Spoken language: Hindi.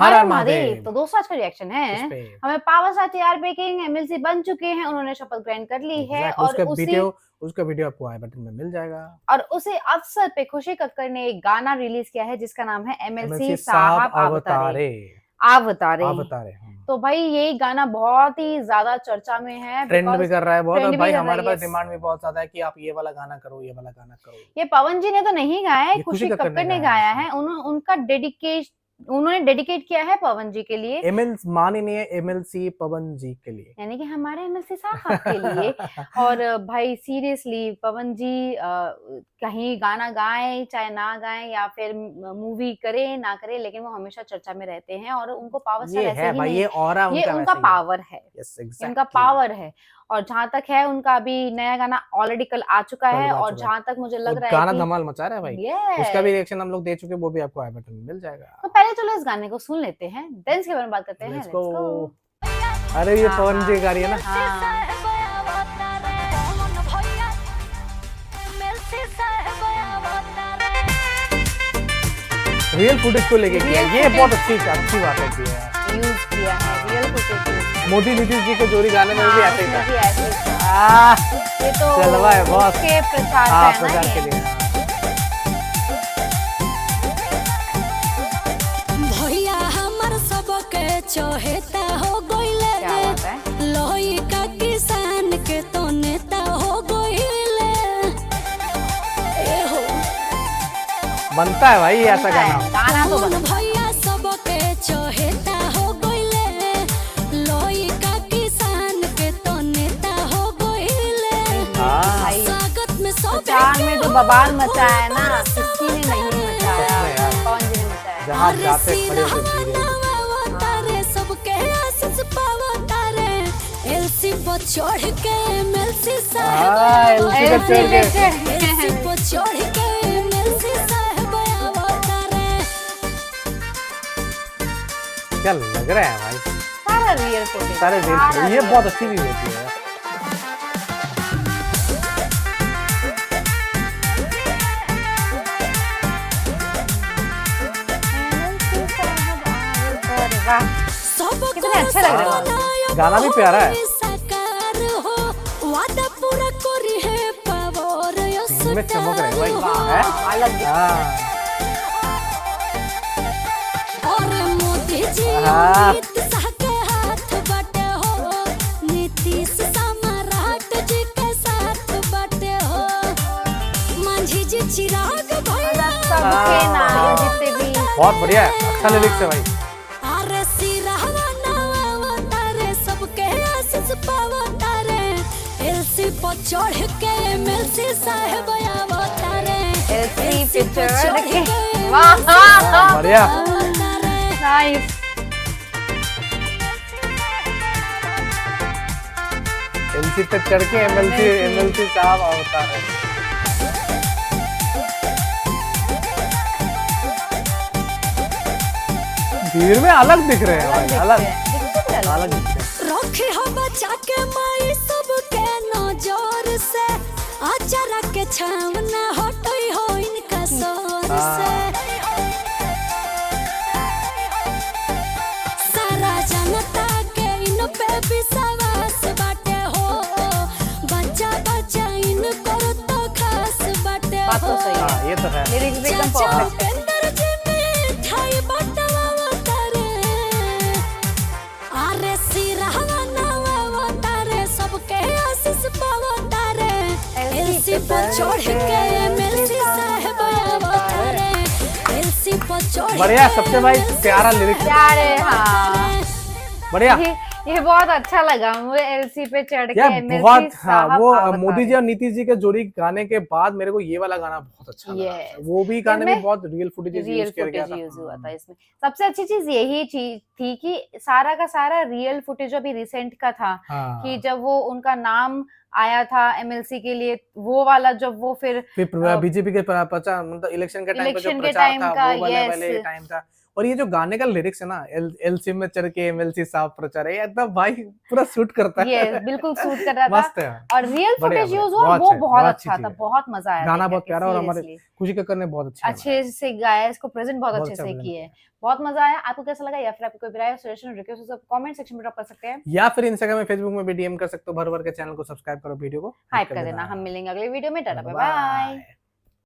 हर हर महादेव। तो दोस्तों आज का रिएक्शन है हमें power star TRP king MLC बन चुके हैं, उन्होंने शपथ ग्रहण कर ली है और उसका वीडियो आपको आई बटन में मिल जाएगा। और उसी अवसर पे खुशी कक्कर ने एक गाना रिलीज किया है जिसका नाम है एमएलसी साहब अवतारे। तो भाई ये गाना बहुत ही ज्यादा चर्चा में है, ट्रेंड भी कर रहा है बहुत, और भाई हमारे पास डिमांड भी बहुत ज्यादा है कि आप ये वाला गाना करो, ये वाला गाना करो। ये पवन जी ने तो नहीं गाया है, खुशी कक्कर ने गाया है। उनका उन्होंने डेडिकेट किया है पवन जी के लिए, माननीय एमएलसी पवन जी के लिए, यानी कि हमारे एमएलसी साहब के लिए। और भाई सीरियसली पवन जी कहीं गाना गाएं चाहे ना गाएं या फिर मूवी करे ना करे, लेकिन वो हमेशा चर्चा में रहते हैं और उनको पावर स्टार ऐसे ही नहीं, ये उनका पावर है, उनका पावर है। और जहाँ तक है उनका अभी नया गाना ऑलरेडी कल आ चुका है, और जहाँ तक मुझे लग रहा है गाना धमाल मचा रहा है भाई। उसका भी रिएक्शन हम लोग दे चुके, वो भी आपको आई बटन में मिल जाएगा। तो पहले चलो इस गाने को सुन लेते हैं, देन इसके बारे में बात करते हैं। Let's go. अरे ये पवन जी गा रही है ना। रियल फुटेज को लेके किया, ये बहुत अच्छी बात है कि यूज किया है रियल फुटेज। मोदी नीतीश जी के जोड़ी गाने में भी ऐसे ही था। ये तो चलवा है बॉस के प्रचार के लिए। भैया हमर सबके चहेता हो गइले, लोही का किसान के तो नेता हो गइले। ए हो बनता है भाई ऐसा गाना तो भैया सबके चहेता हो गइले, लोही का किसान के तो नेता हो गइले। स्वागत में प्रचार में जो बवाल मचा है ना, किसी ने नहीं मचाया, पवन जी ने मचाया। जहाँ जाते खड़े होते सबके आशीष पावा तारे, एलसी पर चढ़ के एमएलसी साहब, एलसी पर चढ़ के एमएलसी साहब अवतारे। क्या लग रहा है भाई, सारा रियल फुटेज, सारे रियल, ये बहुत अच्छी चीज होती है। कितने अच्छे लग रहे हैं, गाना भी प्यारा है। वादा पूरा करी है पावर में चमक रहे भाई, अलग। और मोदी जी अमित शाह के हाथ बटे हो, नीतीश सम्राट जी के साथ बटे हो, मांझी जी चिराग भैया सबके नाम जितने भी बहुत बढ़िया है, अच्छा लिरिक्स है भाई। चढ़ के एमएलसी साहब अवतारे, एलसी पे चढ़ के, वाह बढ़िया नाइस। एलसी पे चढ़ के एमएलसी साहब अवतारे। भीड़ में अलग दिख रहे हैं भाई, अलग दिख रहे हैं। रखे हो बचा के माई सबके नजर से, आचारा के छावना हटई हो इनका सर से। सारा जनता के इन पे विश्वास बाटे हो, बच्चा बच्चा इन कर तो खास बाटे हो। बात तो सही है, ये तो है। लिरिक्स एकदम परफेक्ट है। बढ़िया, सबसे भाई प्यारा लिरिक्स, प्यारे। हाँ बढ़िया, ये बहुत अच्छा लगा मुझे, एलसी पे चढ़ के एमएलसी बहुत। हाँ, वो मोदी जी और नीतीश जी के जोड़ी गाने के बाद मेरे को ये वाला गाना बहुत अच्छा लगा। वो भी गाने में बहुत रियल फुटेज यूज हुआ था इसमें। सबसे अच्छी चीज यही थी कि सारा का सारा रियल फुटेज अभी रिसेंट का था, कि जब वो उनका नाम आया था एमएलसी के लिए, वो वाला जब वो फिर बीजेपी के मतलब इलेक्शन के टाइम पे जो प्रचार था, वो वाला टाइम था, और ये जो गाने का लिरिक्स है ना, एलसी में चढ़ के एमएलसी साफ प्रचार है, एकदम भाई पूरा सूट करता है। ये बिल्कुल सूट कर रहा था। मस्त है और रियल बढ़िया, फुटेज यूज बढ़िया, हुआ, वो बहुत अच्छी अच्छा चीज था, है। बहुत मजा आया गाना देख बहुत करके, प्यारा और हमारे seriously। खुशी कक्कर ने बहुत अच्छे से गाया, इसको प्रेजेंट बहुत बहुत अच्छे अच्छा से present किए है। बहुत मजा आया। आपको कैसा लगा, या फिर आपको कोई भी राय, सजेशन, रिक्वेस्ट, सब कमेंट सेक्शन में ड्रॉप कर सकते हैं, या फिर इंस्टाग्राम में, फेसबुक में भी डीएम कर सकते हो। भर भर के चैनल को सब्सक्राइब करो, वीडियो को हाइप कर देना। हम मिलेंगे अगले वीडियो में। Tata, bye bye.